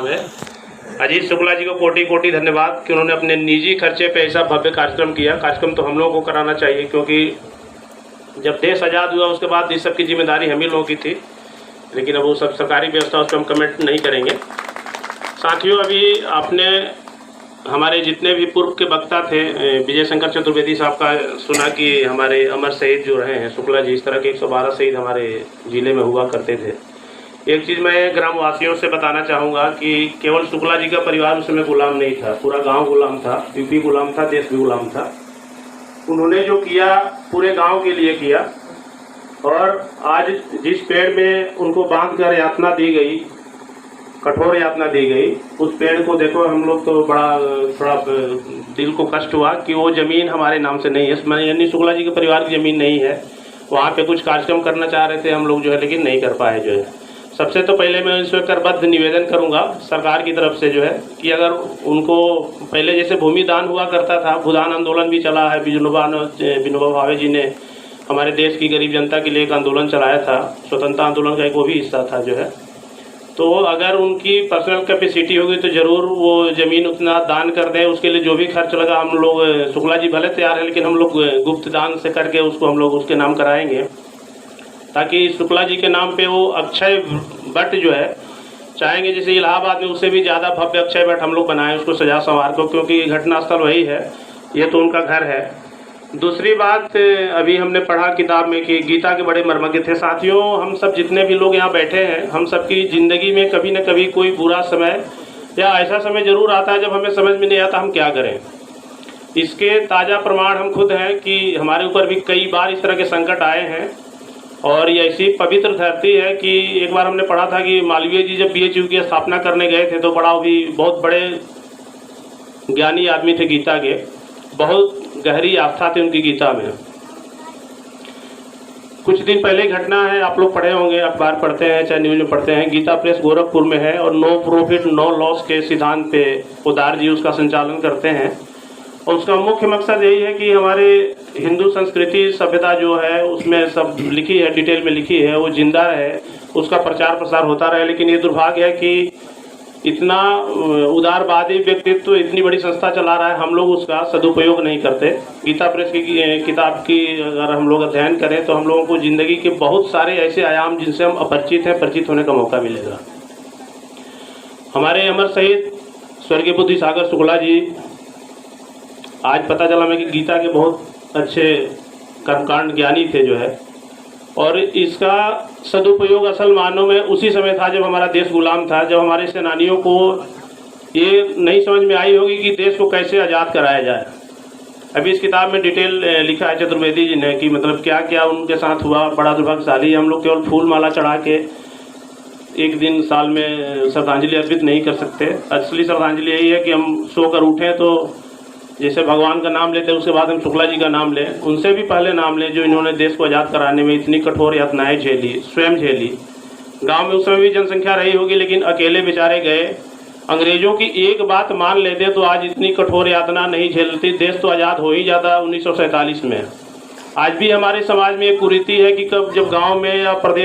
नाम है। अजीत शुक्ला जी को कोटि कोटि धन्यवाद कि उन्होंने अपने निजी खर्चे पे ऐसा भव्य कार्यक्रम किया। कार्यक्रम तो हम लोगों को कराना चाहिए, क्योंकि जब देश आज़ाद हुआ उसके बाद इस सब की जिम्मेदारी हम ही लोगों की थी, लेकिन अब वो सब सरकारी व्यवस्था उस पर हम कमेंट नहीं करेंगे। साथियों, अभी आपने हमारे जितने भी पूर्व के वक्ता थे, विजय शंकर चतुर्वेदी साहब का सुना कि हमारे अमर शहीद जो रहे हैं शुक्ला जी, इस तरह के 112 शहीद हमारे ज़िले में हुआ करते थे। एक चीज़ मैं ग्रामवासियों से बताना चाहूँगा कि केवल शुक्ला जी का परिवार उस समय गुलाम नहीं था, पूरा गांव गुलाम था, यूपी गुलाम था, देश भी गुलाम था। उन्होंने जो किया पूरे गांव के लिए किया, और आज जिस पेड़ में उनको बांध कर यातना दी गई, कठोर यातना दी गई, उस पेड़ को देखो हम लोग तो बड़ा थोड़ा दिल को कष्ट हुआ कि वो ज़मीन हमारे नाम से नहीं है, यानी शुक्ला जी के परिवार की ज़मीन नहीं है। वहाँ पे कुछ कार्यक्रम करना चाह रहे थे हम लोग जो है, लेकिन नहीं कर पाए जो है। सबसे तो पहले मैं इसमें करबद्ध निवेदन करूंगा सरकार की तरफ से जो है कि अगर उनको पहले जैसे भूमि दान हुआ करता था, भूदान आंदोलन भी चला है, विनोबा भावे जी ने हमारे देश की गरीब जनता के लिए एक आंदोलन चलाया था, स्वतंत्रता आंदोलन का एक वो भी हिस्सा था जो है। तो अगर उनकी पर्सनल कैपेसिटी होगी तो ज़रूर वो ज़मीन उतना दान कर दें, उसके लिए जो भी खर्च लगा हम लोग, शुक्ला जी भले तैयार है लेकिन हम लोग गुप्त दान से करके उसको हम लोग उसके नाम कराएंगे, ताकि शुक्ला जी के नाम पे वो अक्षय वट जो है, चाहेंगे जैसे इलाहाबाद में उससे भी ज़्यादा भव्य अक्षय वट हम लोग बनाएं, उसको सजा संवार को, क्योंकि घटनास्थल वही है, ये तो उनका घर है। दूसरी बात, अभी हमने पढ़ा किताब में कि गीता के बड़े मर्मज्ञ थे। साथियों, हम सब जितने भी लोग यहाँ बैठे हैं, हम सबकी ज़िंदगी में कभी न कभी कोई बुरा समय या ऐसा समय ज़रूर आता है जब हमें समझ में नहीं आता हम क्या करें। इसके ताज़ा प्रमाण हम खुद हैं कि हमारे ऊपर भी कई बार इस तरह के संकट आए हैं, और ये ऐसी पवित्र धरती है कि एक बार हमने पढ़ा था कि मालवीय जी जब BHU की स्थापना करने गए थे तो बहुत बड़े ज्ञानी आदमी थे, गीता के बहुत गहरी आस्था थी उनकी गीता में। कुछ दिन पहले घटना है, आप लोग पढ़े होंगे, अखबार पढ़ते हैं चाहे न्यूज़ में पढ़ते हैं, गीता प्रेस गोरखपुर में है और नो प्रॉफिट नो लॉस के सिद्धांत पे उदार जी उसका संचालन करते हैं। और उसका मुख्य मकसद यही है कि हमारे हिंदू संस्कृति सभ्यता जो है उसमें सब लिखी है, डिटेल में लिखी है, वो जिंदा रहे, उसका प्रचार प्रसार होता रहे। लेकिन ये दुर्भाग्य है कि इतना उदारवादी व्यक्तित्व इतनी बड़ी संस्था चला रहा है, हम लोग उसका सदुपयोग नहीं करते। गीता प्रेस की किताब की अगर हम लोग अध्ययन करें तो हम लोगों को ज़िंदगी के बहुत सारे ऐसे आयाम जिनसे हम अपरिचित हैं, परिचित होने का मौका मिलेगा। हमारे अमर शहीद स्वर्गीय बुद्धि सागर शुक्ला जी, आज पता चला मैं कि गीता के बहुत अच्छे कर्मकांड ज्ञानी थे जो है, और इसका सदुपयोग असल मानों में उसी समय था जब हमारा देश गुलाम था, जब हमारे सेनानियों को ये नहीं समझ में आई होगी कि देश को कैसे आज़ाद कराया जाए। अभी इस किताब में डिटेल लिखा है चतुर्वेदी जी ने कि मतलब क्या क्या उनके साथ हुआ। बड़ा दुर्भाग्यशाली, हम लोग केवल फूल माला चढ़ा के एक दिन साल में श्रद्धांजलि अर्पित नहीं कर सकते। असली श्रद्धांजलि यही है कि हम सोकर उठें तो जैसे भगवान का नाम लेते हैं उसके बाद हम शुक्ला जी का नाम लें, उनसे भी पहले नाम लें जो इन्होंने देश को आज़ाद कराने में इतनी कठोर यातनाएं झेली, स्वयं झेली। गांव में उस समय भी जनसंख्या रही होगी लेकिन अकेले बेचारे गए। अंग्रेजों की एक बात मान लेते तो आज इतनी कठोर यातना नहीं झेलती, देश तो आज़ाद हो ही जाता 1947 में। आज भी हमारे समाज में एक कुरीति है कि जब गाँव में या प्रदेश